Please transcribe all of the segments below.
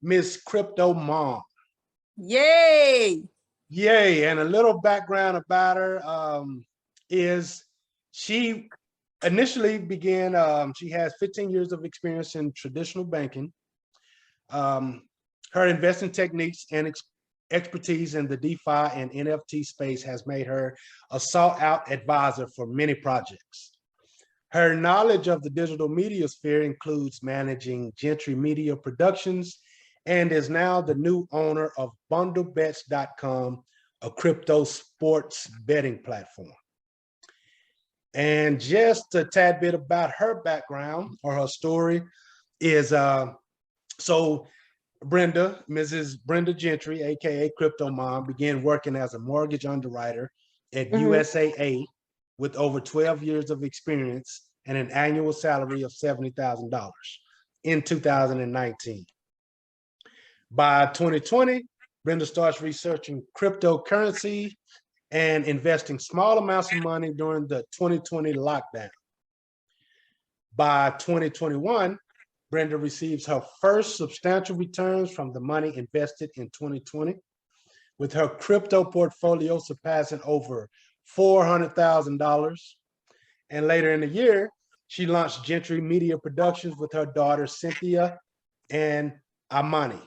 Miss Cryptomom. Yay! Yay! And a little background about her is she initially began. She has 15 years of experience in traditional banking. Her investing techniques and expertise in the DeFi and NFT space has made her a sought-out advisor for many projects. Her knowledge of the digital media sphere includes managing Gentry Media Productions and is now the new owner of bundlebets.com, a crypto sports betting platform. And just a tad bit about her background or her story is, so Brenda, Mrs. Brenda Gentry, aka Cryptomom, began working as a mortgage underwriter at USAA with over 12 years of experience and an annual salary of $70,000 in 2019. By 2020, Brenda starts researching cryptocurrency and investing small amounts of money during the 2020 lockdown. By 2021, Brenda receives her first substantial returns from the money invested in 2020, with her crypto portfolio surpassing over $400,000. And later in the year, she launched Gentry Media Productions with her daughter, Cynthia and Imani.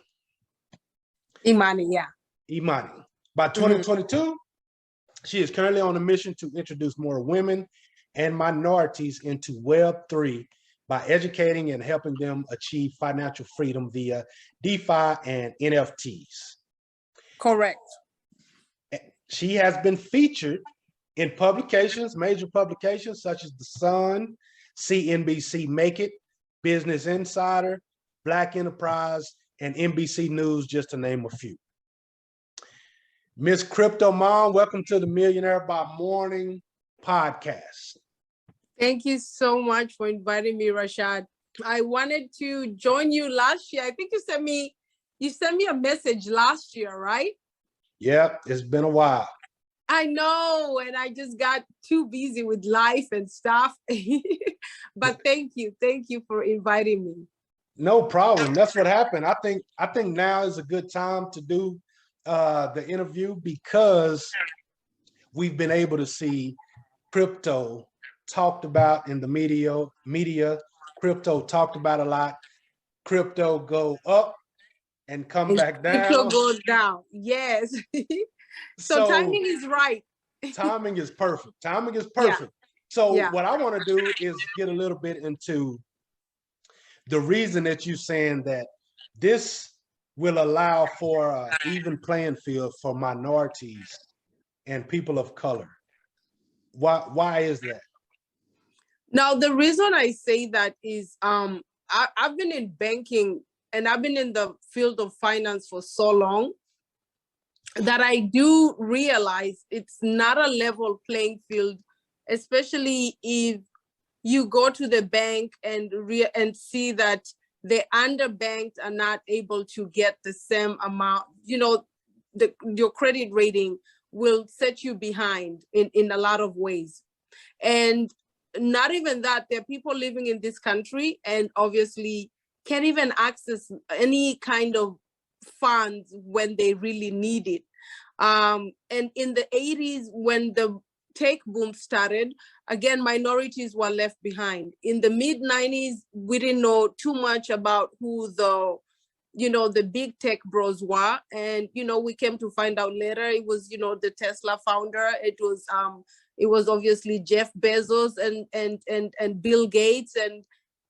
By 2022, she is currently on a mission to introduce more women and minorities into Web3 by educating and helping them achieve financial freedom via DeFi and NFTs. Correct. She has been featured in publications, major publications such as The Sun, CNBC Make It, Business Insider, Black Enterprise, and NBC News, just to name a few. Miss Cryptomom, welcome to the Millionaire by Morning podcast. Thank you so much for inviting me, Rashad. I wanted to join you last year. I think you sent me a message last year, right? Yep, it's been a while. I know, and I just got too busy with life and stuff. But thank you for inviting me. No problem. That's what happened. I think now is a good time to do the interview because we've been able to see crypto talked about in the media, crypto talked about a lot, crypto go up and come back down. Crypto goes down, yes. So timing is right. Timing is perfect. Timing is perfect. Yeah. So yeah. What I want to do is get a little bit into the reason that you're saying that this will allow for an even playing field for minorities and people of color. Why is that? Now, the reason I say that is I've been in banking and I've been in the field of finance for so long that I do realize it's not a level playing field, especially if you go to the bank and see that the underbanked are not able to get the same amount. You know, your credit rating will set you behind in a lot of ways. And not even that, there are people living in this country and obviously can't even access any kind of funds when they really need it. And in the 80s, when the tech boom started, again, minorities were left behind. In the mid 90s, we didn't know too much about who the big tech bros were. And, we came to find out later, it was, the Tesla founder. It was obviously Jeff Bezos and Bill Gates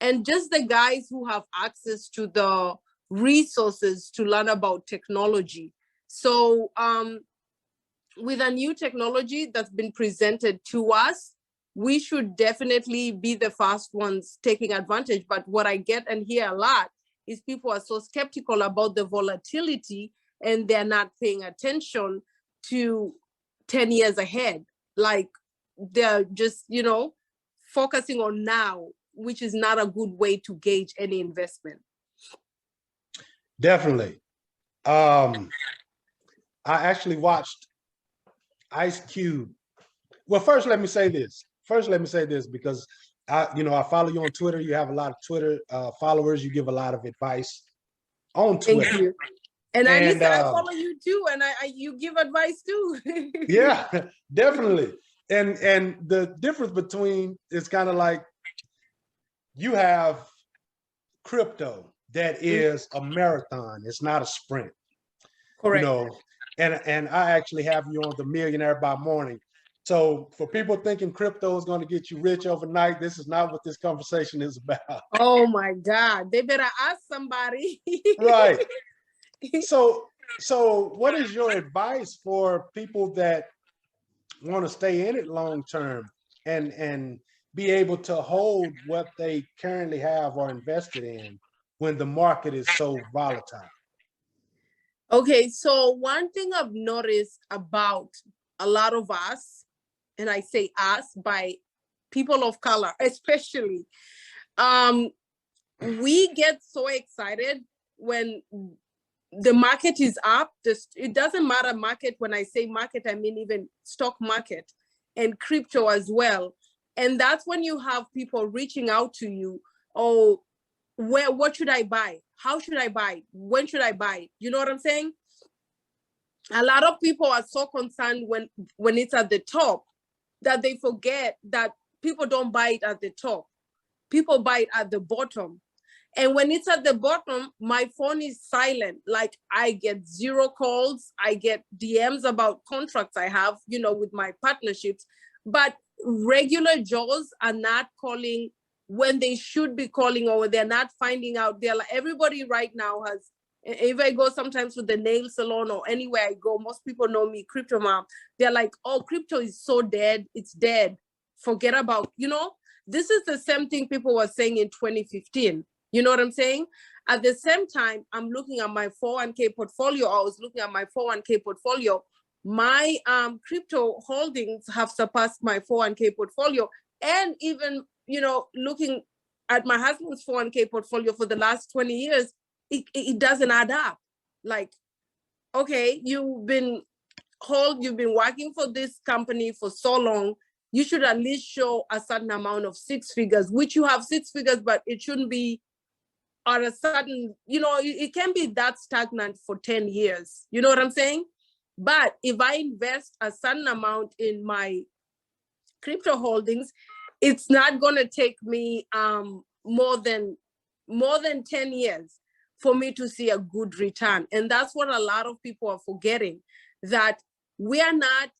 and just the guys who have access to the resources to learn about technology. So with a new technology that's been presented to us, we should definitely be the first ones taking advantage. But what I get and hear a lot is people are so skeptical about the volatility and they're not paying attention to 10 years ahead. Like they're just, focusing on now, which is not a good way to gauge any investment. Definitely. I actually watched Ice Cube. Well, first, let me say this because I follow you on Twitter. You have a lot of Twitter followers. You give a lot of advice. on Twitter. Thank you. And I And listen, I follow you too, and you give advice too. yeah, definitely. And the difference between is kind of like you have crypto that is a marathon. It's not a sprint. Correct. You know, and I actually have you on the Millionaire by Morning. So for people thinking crypto is going to get you rich overnight, this is not what this conversation is about. Oh my God, they better ask somebody. Right. So what is your advice for people that want to stay in it long term and be able to hold what they currently have or invested in when the market is so volatile? Okay, so one thing I've noticed about a lot of us, and I say us by people of color, especially, we get so excited when the market is up. It doesn't matter market. When I say market, I mean even stock market and crypto as well. And that's when you have people reaching out to you. Oh, what should I buy? How should I buy? When should I buy? You know what I'm saying? A lot of people are so concerned when it's at the top that they forget that people don't buy it at the top. People buy it at the bottom. And when it's at the bottom, my phone is silent. Like I get 0 calls. I get DMs about contracts I have, with my partnerships. But regular Joes are not calling when they should be calling, or they're not finding out. They're like, everybody right now has, if I go sometimes to the nail salon or anywhere I go, most people know me, Cryptomom. They're like, oh, crypto is so dead. It's dead. Forget about, this is the same thing people were saying in 2015. You know what I'm saying? At the same time, I'm looking at my 401k portfolio. I was looking at my 401k portfolio. My crypto holdings have surpassed my 401k portfolio. And even, looking at my husband's 401k portfolio for the last 20 years, it doesn't add up. Like, okay, you've been working for this company for so long. You should at least show a certain amount of 6 figures, which you have 6 figures, but it shouldn't be or a sudden, it can be that stagnant for 10 years. You know what I'm saying? But if I invest a certain amount in my crypto holdings, it's not going to take me more than 10 years for me to see a good return. And that's what a lot of people are forgetting, that we are not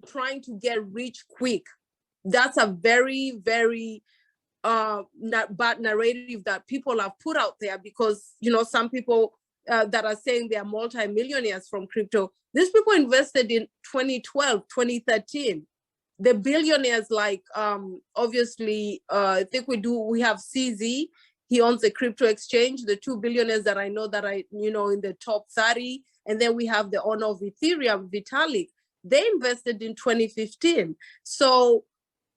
trying to get rich quick. That's a very, very bad narrative that people have put out there, because some people that are saying they are multi-millionaires from crypto, these people invested in 2012, 2013. The billionaires, like obviously I think we have CZ, he owns the crypto exchange, the 2 billionaires that I know that in the top 30, and then we have the owner of Ethereum, Vitalik. They invested in 2015. So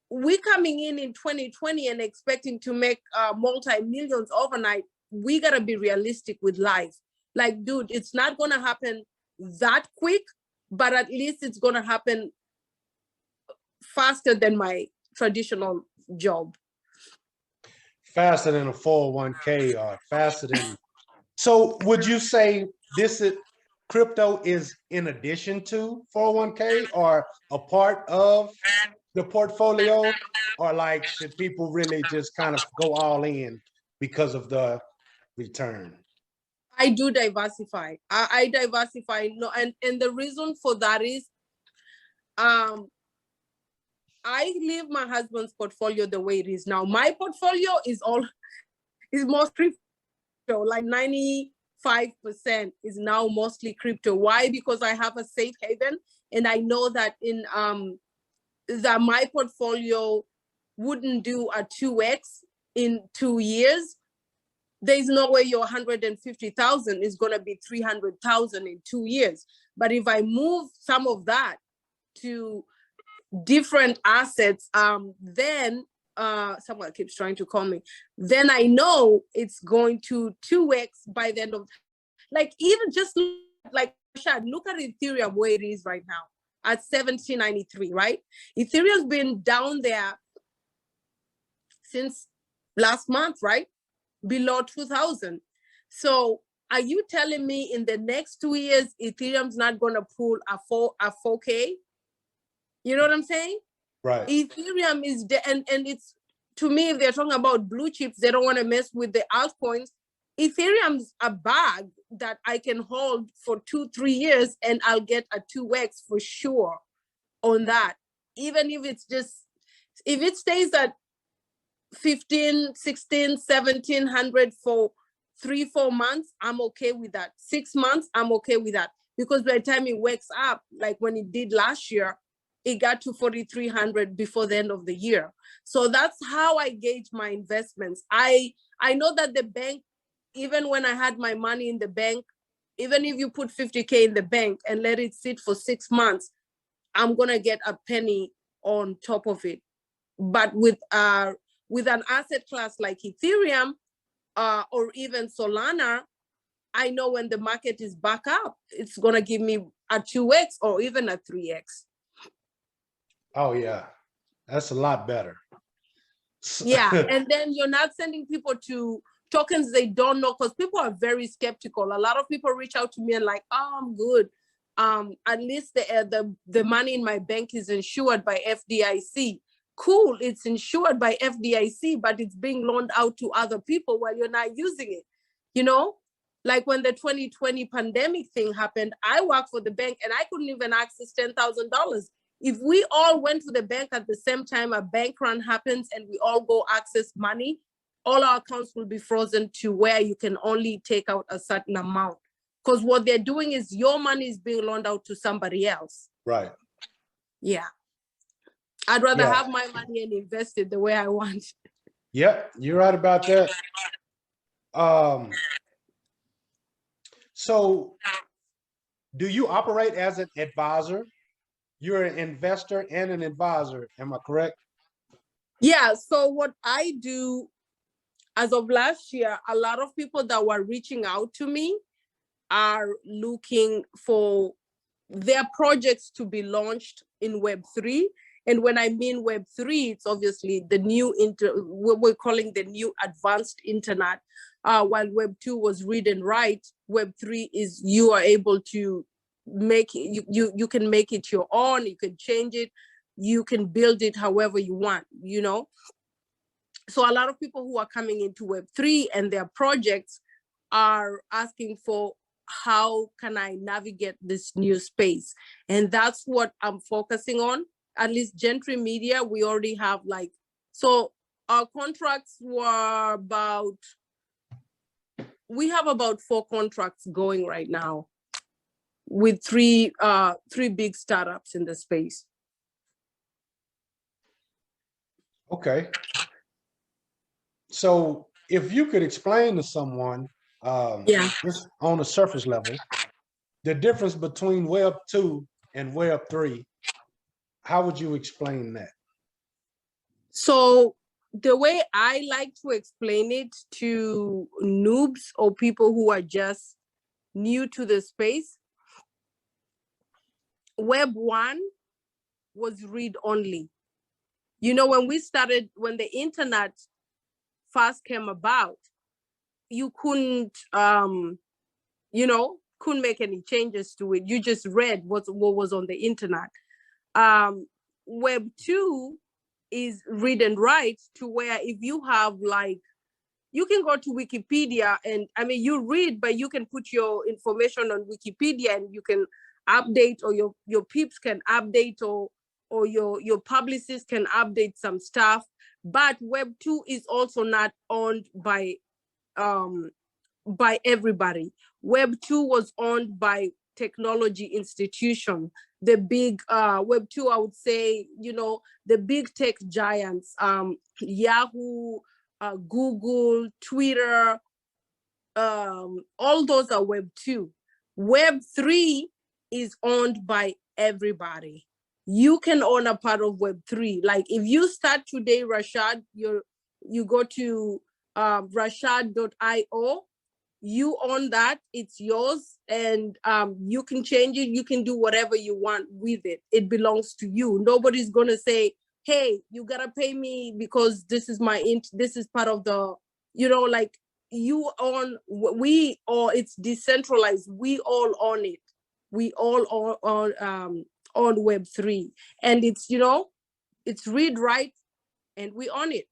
we coming in 2020 and expecting to make multi-millions overnight. We gotta be realistic with life. Like, dude, it's not gonna happen that quick, but at least it's gonna happen faster than my traditional job. Faster than a 401k or faster than. So would you say crypto is in addition to 401k or a part of the portfolio, or like should people really just kind of go all in because of the return? I do diversify. I diversify. No, and the reason for that is I leave my husband's portfolio the way it is now. My portfolio is most crypto, like 95% is now mostly crypto. Why? Because I have a safe haven, and I know that that my portfolio wouldn't do a 2x in 2 years. There's no way your 150,000 is going to be 300,000 in 2 years. But if I move some of that to different assets, then someone keeps trying to call me, then I know it's going to 2x by the end of, like, even just like Rashad, look at Ethereum where it is right now at 1793, right? Ethereum's been down there since last month, right? Below 2000. So are you telling me in the next 2 years, Ethereum's not going to pull a 4K? You know what I'm saying? Right. Ethereum is, and it's, to me, if they're talking about blue chips, they don't want to mess with the altcoins. Ethereum's a bag that I can hold for 2-3 years and I'll get a 2x for sure on that. Even if it's just, if it stays at 15, 16, 1700 for 3-4 months, I'm okay with that. 6 months, I'm okay with that. Because by the time it wakes up, like when it did last year, it got to 4,300 before the end of the year. So that's how I gauge my investments. I know that the bank, even when I had my money in the bank, even if you put 50K in the bank and let it sit for 6 months, I'm gonna get a penny on top of it. But with an asset class like Ethereum or even Solana, I know when the market is back up, it's gonna give me a 2x or even a 3x. Oh yeah, that's a lot better. Yeah, and then you're not sending people to tokens they don't know, because people are very skeptical. A lot of people reach out to me and like, oh, I'm good. At least the money in my bank is insured by FDIC. Cool, it's insured by FDIC, but it's being loaned out to other people while you're not using it. You know, like when the 2020 pandemic thing happened, I worked for the bank and I couldn't even access $10,000. If we all went to the bank at the same time, a bank run happens and we all go access money, all our accounts will be frozen to where you can only take out a certain amount. Because what they're doing is your money is being loaned out to somebody else. Right. Yeah. I'd rather have my money and invest it the way I want. Yep, you're right about that. So do you operate as an advisor? You're an investor and an advisor, am I correct? Yeah, so what I do, as of last year, a lot of people that were reaching out to me are looking for their projects to be launched in Web3. And when I mean Web3, it's obviously the new, what we're calling the new advanced internet. While Web2 was read and write, Web3 is you are able to make it, you can make it your own, you can change it, you can build it however you want, you know? So a lot of people who are coming into Web3 and their projects are asking for, how can I navigate this new space? And that's what I'm focusing on. At least Gentry Media, we already have like, so our contracts were about, we have about 4 contracts going right now with three big startups in the space. Okay. So if you could explain to someone, just on a surface level, the difference between Web 2 and Web 3, how would you explain that? So the way I like to explain it to noobs or people who are just new to the space, Web 1 was read only. You know, when we started, when the internet first came about, you couldn't, you know, couldn't make any changes to it. You just read what was on the internet. Web 2 is read and write, to where if you have like, you can go to Wikipedia and, I mean, you read, but you can put your information on Wikipedia and you can update, or your peeps can update, or your publicist can update some stuff. But Web 2 is also not owned by everybody. Web 2 was owned by technology institution. The big Web 2, I would say, you know, the big tech giants, Yahoo, Google, Twitter, all those are Web 2. Web 3 is owned by everybody. You can own a part of Web 3. Like if you start today, Rashad, you go to Rashad.io, you own that, it's yours, and you can change it, you can do whatever you want with it. It belongs to you. Nobody's gonna say, hey, you gotta pay me because this is my this is part of the, you know, like you own, we, or it's decentralized, we all own it. We all on Web3, and it's, you know, it's read, write, and we own it.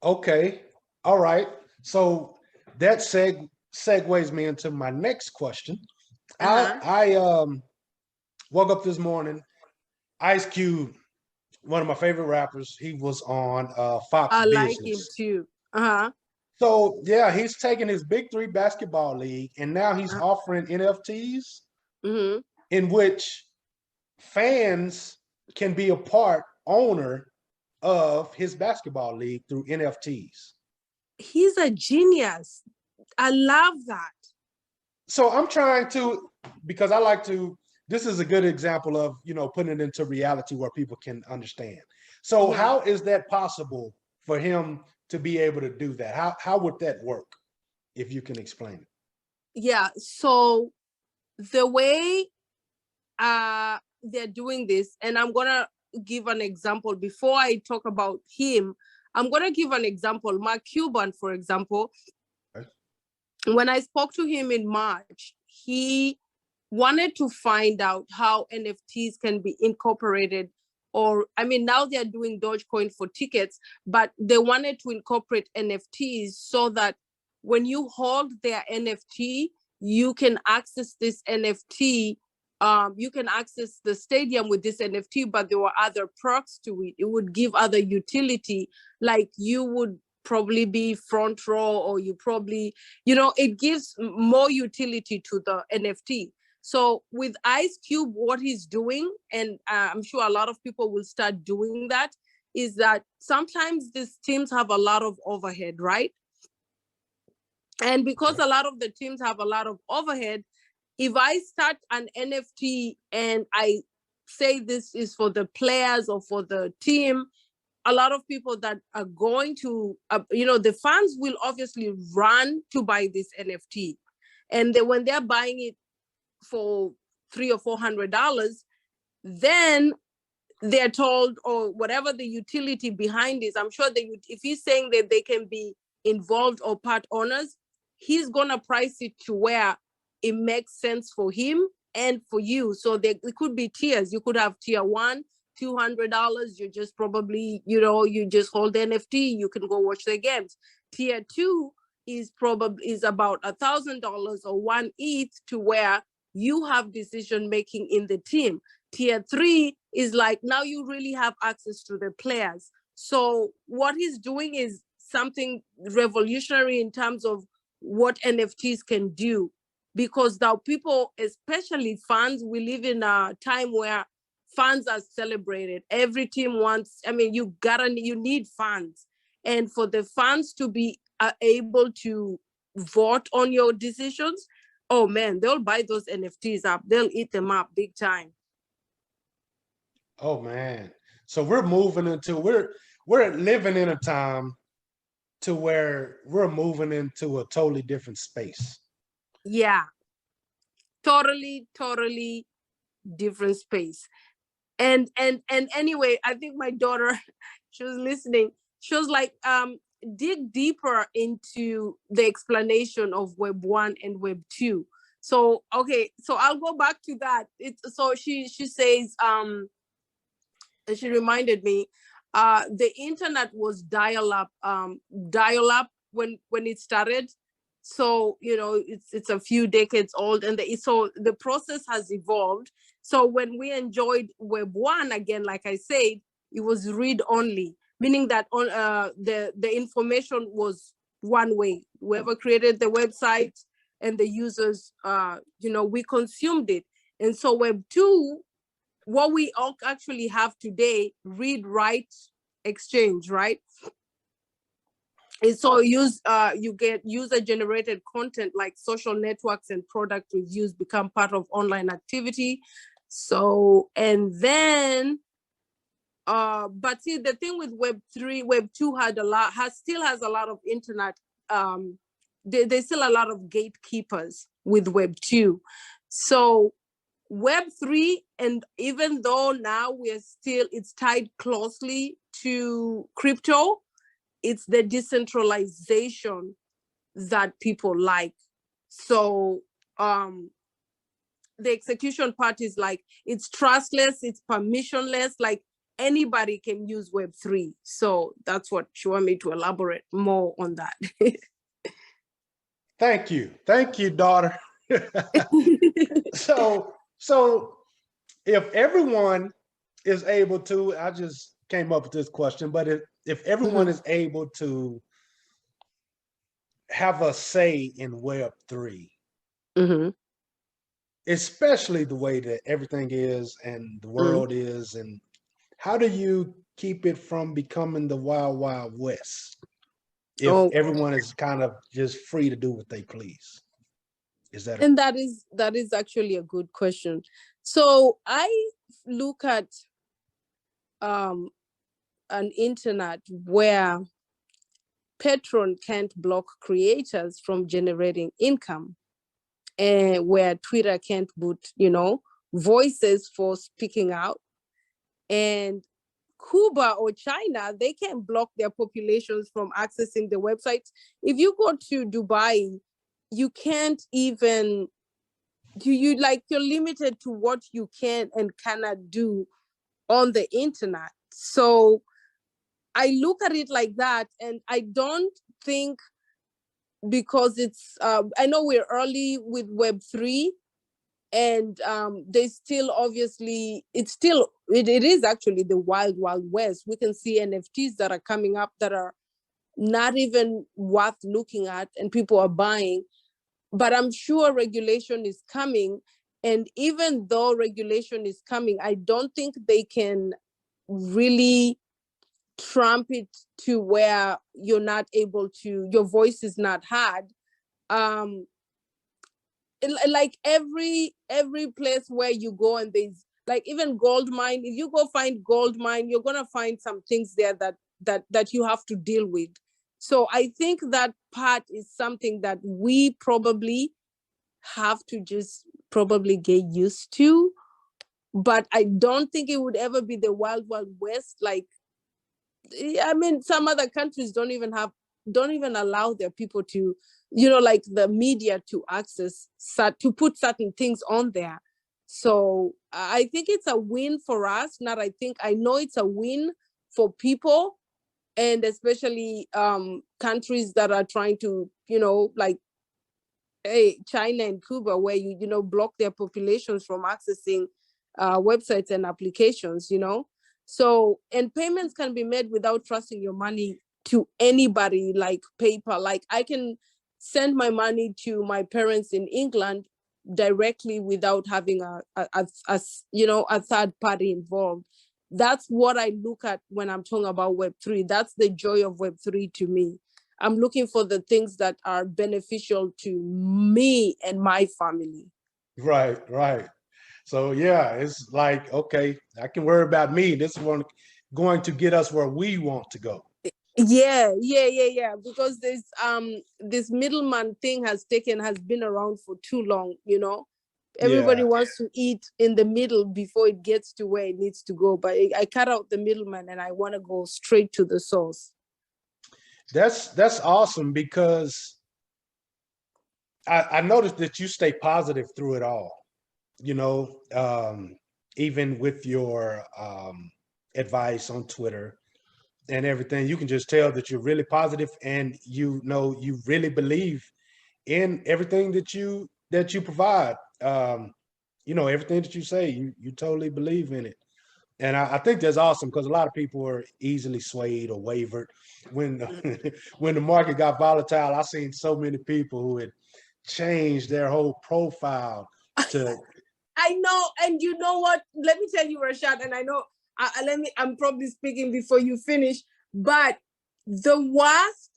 Okay, all right. So that segues me into my next question. I woke up this morning, Ice Cube, one of my favorite rappers, he was on Fox I Business. like him too. So yeah, he's taking his Big Three basketball league, and now he's offering NFTs in which fans can be a part owner of his basketball league through NFTs. He's a genius. I love that. So I'm trying to, because I like to, this is a good example of, you know, putting it into reality where people can understand. So how is that possible for him to be able to do that? How would that work, if you can explain it? Yeah, so the way they're doing this, and I'm gonna give an example before I talk about him. I'm gonna give an example. Mark Cuban, for example, when I spoke to him in March, he wanted to find out how NFTs can be incorporated, or, I mean, now they're doing Dogecoin for tickets, but they wanted to incorporate NFTs so that when you hold their NFT, you can access this NFT. You can access the stadium with this NFT, but there were other perks to it. It would give other utility, like you would probably be front row, or you probably, you know, it gives more utility to the NFT. So with Ice Cube, what he's doing, and I'm sure a lot of people will start doing that, is that sometimes these teams have a lot of overhead, right? And because a lot of the teams have a lot of overhead, if I start an NFT and I say this is for the players or for the team, a lot of people that are going to, you know, the fans will obviously run to buy this NFT. And when they're buying it for $300 or $400, then they're told, or whatever the utility behind is, I'm sure if he's saying that they can be involved or part owners, he's gonna price it to where it makes sense for him and for you. So it could be tiers. You could have tier one, $200. You just probably, you know, you just hold the NFT. You can go watch the games. Tier two is about $1,000 or 1 ETH, to where you have decision making in the team. Tier three is like, now you really have access to the players. So what he's doing is something revolutionary in terms of what NFTs can do, because now people, especially fans, we live in a time where fans are celebrated. Every team wants, I mean, you need fans. And for the fans to be able to vote on your decisions, oh man, they'll buy those NFTs up. They'll eat them up big time. Oh man. So we're moving into, we're living in a time to where we're moving into a totally different space. Yeah. Totally different space. And anyway, I think my daughter, she was listening. She was like, dig deeper into the explanation of Web 1 and Web 2. So, okay, so I'll go back to that. So she says, and she reminded me, the internet was dial-up when it started. So, you know, it's a few decades old, and so the process has evolved. So when we enjoyed Web 1, again, like I said, it was read only, meaning that on the information was one way. Whoever created the website and the users, you know, we consumed it. And so Web 2, what we all actually have today, read, write, exchange, right? And so you get user-generated content, like social networks and product reviews become part of online activity. So, and then, but see, the thing with Web 3, Web 2 still has a lot of internet. There's still a lot of gatekeepers with Web 2. So Web 3, and even though now it's tied closely to crypto, it's the decentralization that people like. So the execution part is like, it's trustless, it's permissionless, like anybody can use Web3. So that's what she wanted me to elaborate more on that. Thank you, daughter. So if everyone is able to, I just came up with this question, but if everyone is able to have a say in Web3, especially the way that everything is and the world is, and how do you keep it from becoming the wild, wild west if everyone is kind of just free to do what they please? Is that and that is actually a good question. So I look at an internet where Patreon can't block creators from generating income, and where Twitter can't put, voices for speaking out, and Cuba or China, they can block their populations from accessing the websites. If you go to Dubai, you can't even, you're limited to what you can and cannot do on the internet. So I look at it like that, and I don't think, because it's, I know we're early with Web3, and they still, obviously, it is actually the wild, wild west. We can see NFTs that are coming up that are not even worth looking at, and people are buying. But I'm sure regulation is coming. And even though regulation is coming, I don't think they can really trump it to where you're not able to, your voice is not heard. Like every place where you go, and there's like even gold mine, if you go find gold mine, you're gonna find some things there that you have to deal with. So I think that part is something that we probably have to just probably get used to. But I don't think it would ever be the wild, wild west. Like, I mean, some other countries don't even allow their people to, like the media to access, to put certain things on there. So I think it's a win for us. I know it's a win for people, and especially countries that are trying to, like China and Cuba, where you block their populations from accessing websites and applications, So, and payments can be made without trusting your money to anybody, like PayPal. Like I can send my money to my parents in England directly without having a third party involved. That's what I look at when I'm talking about Web3. That's the joy of Web3 to me. I'm looking for the things that are beneficial to me and my family. Right. So yeah, it's like, okay, I can worry about me. This is going to get us where we want to go. Yeah. Because this middleman thing has been around for too long, Everybody wants to eat in the middle before it gets to where it needs to go. But I cut out the middleman and I want to go straight to the source. That's awesome, because I noticed that you stay positive through it all. Even with your advice on Twitter and everything, you can just tell that you're really positive, and you really believe in everything that you provide. Everything that you say, you totally believe in it. And I think that's awesome, because a lot of people are easily swayed or wavered when when the market got volatile. I've seen so many people who had changed their whole profile to. I know, and you know what? Let me tell you, Rashad, and I know. I'm probably speaking before you finish, but the worst.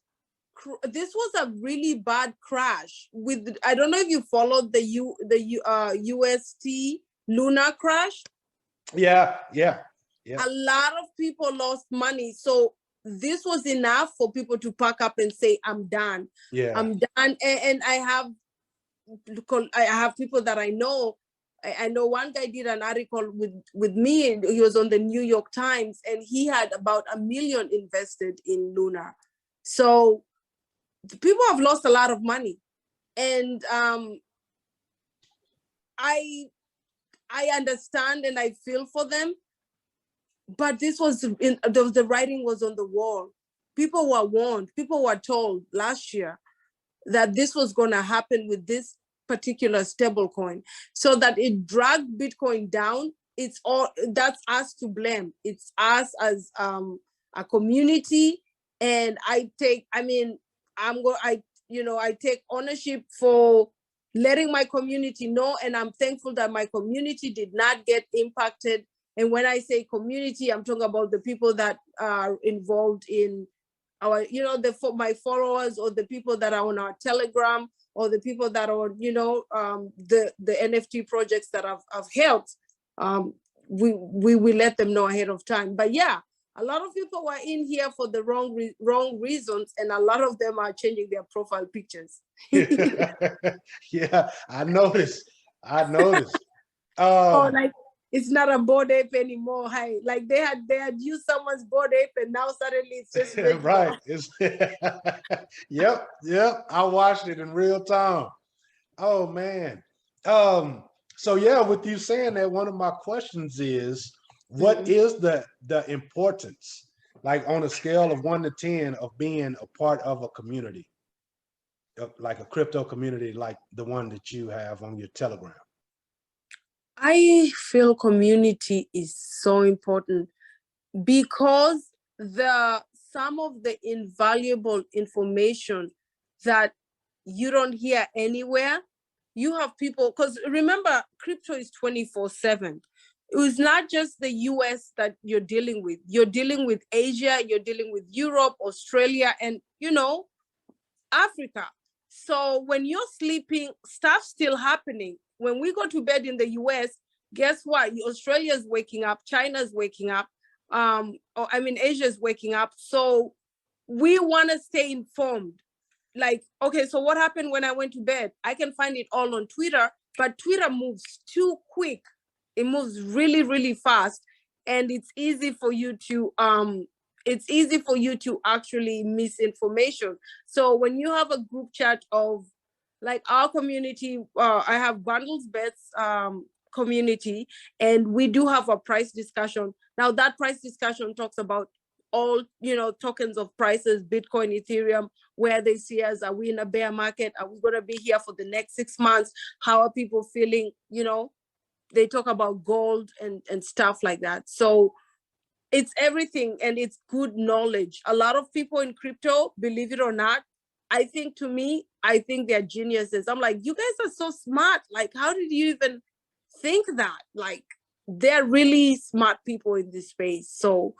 This was a really bad crash. I don't know if you followed the UST Luna crash. Yeah. A lot of people lost money. So this was enough for people to pack up and say, I'm done. Yeah. I'm done. And I have people that I know. I know one guy did an article with me. He was on the New York Times, and he had about $1 million invested in Luna. So people have lost a lot of money, and I understand and I feel for them, but this was the writing was on the wall. People were warned, people were told last year that this was going to happen with this particular stable coin, so that it dragged Bitcoin down. It's all, that's us to blame. It's us as a community. And I take ownership for letting my community know, and I'm thankful that my community did not get impacted. And when I say community, I'm talking about the people that are involved in our, my followers, or the people that are on our Telegram, or the people that are, the NFT projects that I've helped. We let them know ahead of time. But yeah, a lot of people were in here for the wrong reasons, and a lot of them are changing their profile pictures. Yeah, I noticed. Oh, like it's not a Bored Ape anymore. Hey, like they had used someone's Bored Ape, and now suddenly it's just right. It's yep. I watched it in real time. Oh man. So yeah, with you saying that, one of my questions is, what is the importance, like on a scale of 1 to 10, of being a part of a community, like a crypto community, like the one that you have on your Telegram? I feel community is so important, because some of the invaluable information that you don't hear anywhere, you have people, because remember, crypto is 24/7. It was not just the US that you're dealing with. You're dealing with Asia, you're dealing with Europe, Australia, and Africa. So when you're sleeping, stuff's still happening. When we go to bed in the US, guess what? Australia's waking up, China's waking up, Asia's waking up. So we want to stay informed. Like, okay, so what happened when I went to bed? I can find it all on Twitter, but Twitter moves too quick. It moves really, really fast, and it's easy for you to actually miss information. So when you have a group chat of, like, our community, I have Bundles Bets community, and we do have a price discussion. Now that price discussion talks about all, tokens of prices, Bitcoin, Ethereum, where they see us. Are we in a bear market? Are we going to be here for the next 6 months? How are people feeling? They talk about gold and stuff like that. So it's everything, and it's good knowledge. A lot of people in crypto, believe it or not, I think they're geniuses. I'm like, you guys are so smart. Like, how did you even think that? Like, they're really smart people in this space. So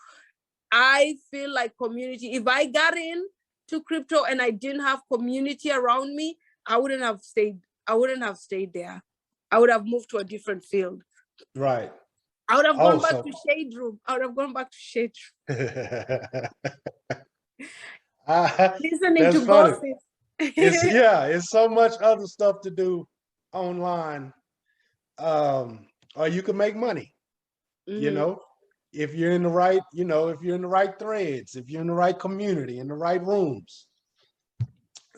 I feel like community, if I got into crypto and I didn't have community around me, I wouldn't have stayed there. I would have moved to a different field. Right. I would have gone back to Shade Room. Listening to gossip. It's so much other stuff to do online. Or you can make money, if you're in the right, if you're in the right threads, if you're in the right community, in the right rooms.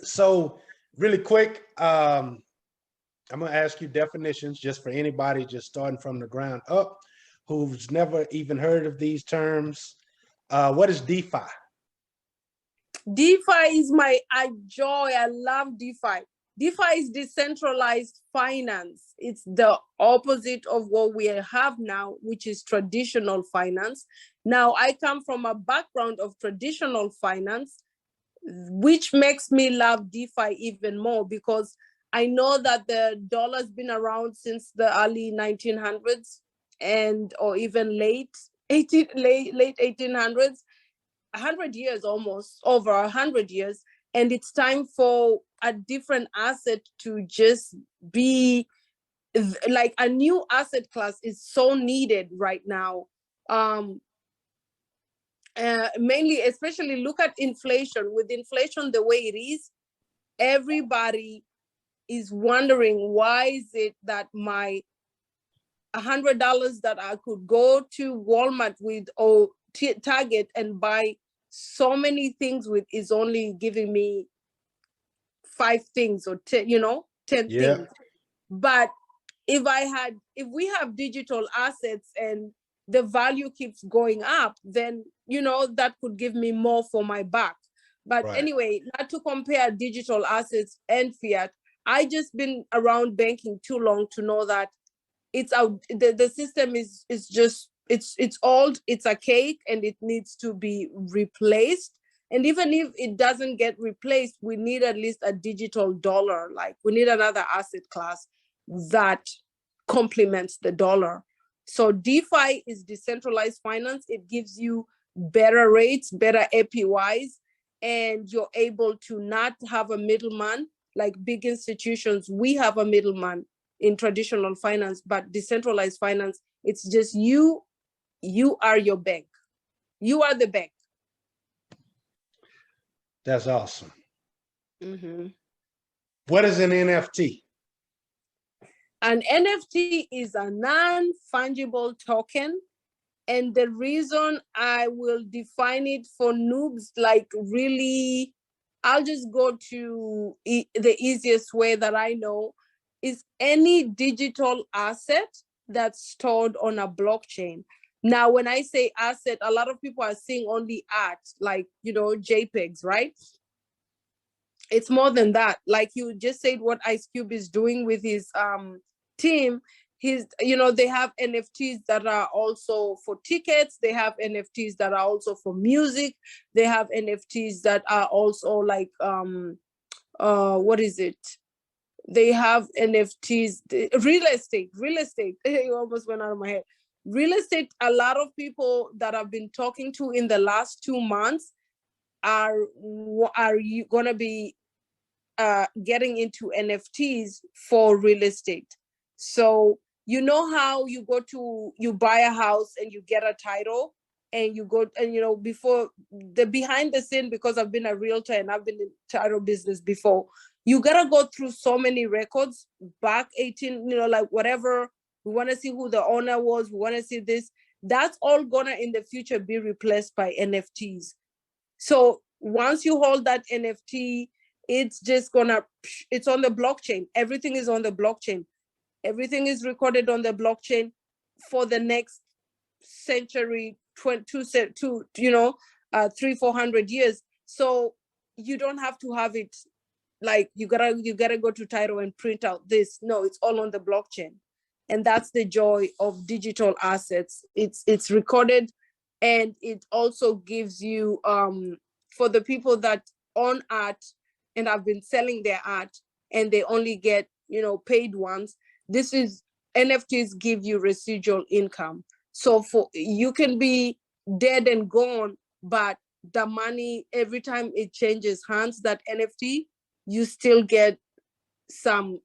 So really quick, I'm going to ask you definitions just for anybody just starting from the ground up who's never even heard of these terms. What is DeFi? DeFi is my joy. I love DeFi. DeFi is decentralized finance. It's the opposite of what we have now, which is traditional finance. Now, I come from a background of traditional finance, which makes me love DeFi even more, because I know that the dollar's been around since the early 1900s, or even late 1800s, 100 years, almost over 100 years. And it's time for a different asset to just be like a new asset class is so needed right now. Mainly, especially look at inflation. With inflation the way it is, everybody is wondering, why is it that my $100 that I could go to Walmart with, or Target, and buy so many things with is only giving me 5 things or 10, 10 things. But if we have digital assets and the value keeps going up, then, that could give me more for my buck. But anyway, not to compare digital assets and fiat. I just been around banking too long to know that it's out. The system is just, it's old, it's archaic, and it needs to be replaced. And even if it doesn't get replaced, we need at least a digital dollar. Like, we need another asset class that complements the dollar. So DeFi is decentralized finance. It gives you better rates, better APYs, and you're able to not have a middleman. Like big institutions, we have a middleman in traditional finance, but decentralized finance, it's just you are your bank. You are the bank. That's awesome. What is an NFT? An NFT is a non-fungible token. And the reason I will define it for noobs, like really, I'll just go to the easiest way that I know, is any digital asset that's stored on a blockchain. Now, when I say asset, a lot of people are seeing only art, like, JPEGs, right? It's more than that. Like you just said, what Ice Cube is doing with his team, they have NFTs that are also for tickets. They have NFTs that are also for music. They have NFTs that are also like, what is it? They have NFTs, real estate. It almost went out of my head. Real estate, a lot of people that I've been talking to in the last 2 months are you gonna be getting into NFTs for real estate. So how you buy a house and you get a title, and you go, and before the behind the scene, because I've been a realtor and I've been in title business before, you gotta go through so many records back 18, like whatever. We want to see who the owner was. We want to see this. That's all gonna in the future be replaced by NFTs. So once you hold that NFT, it's just it's on the blockchain. Everything is on the blockchain. Everything is recorded on the blockchain for the next century, 300-400 years. So you don't have to have it like you gotta go to title and print out this. No, it's all on the blockchain. And that's the joy of digital assets. It's recorded, and it also gives you for the people that own art and have been selling their art and they only get paid once. This is NFTs give you residual income. So you can be dead and gone, but the money, every time it changes hands, that NFT, you still get some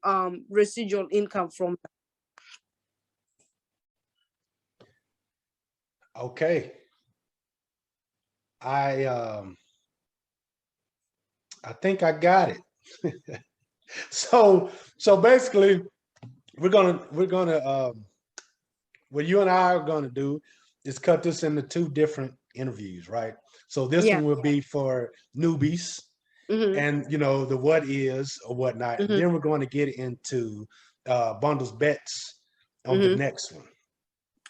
residual income from that. Okay. I think I got it. So basically, we're gonna what you and I are gonna do is cut this into 2 different interviews, right? So this one will be for newbies, and the what is or whatnot. And then we're going to get into bundles bets on the next one.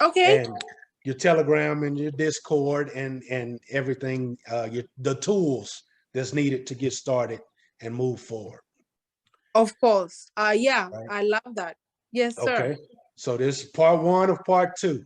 Okay. And your Telegram and your Discord and everything, the tools that's needed to get started and move forward. Of course. Yeah, right? I love that. Yes, sir. Okay. So this is part 1 of part 2.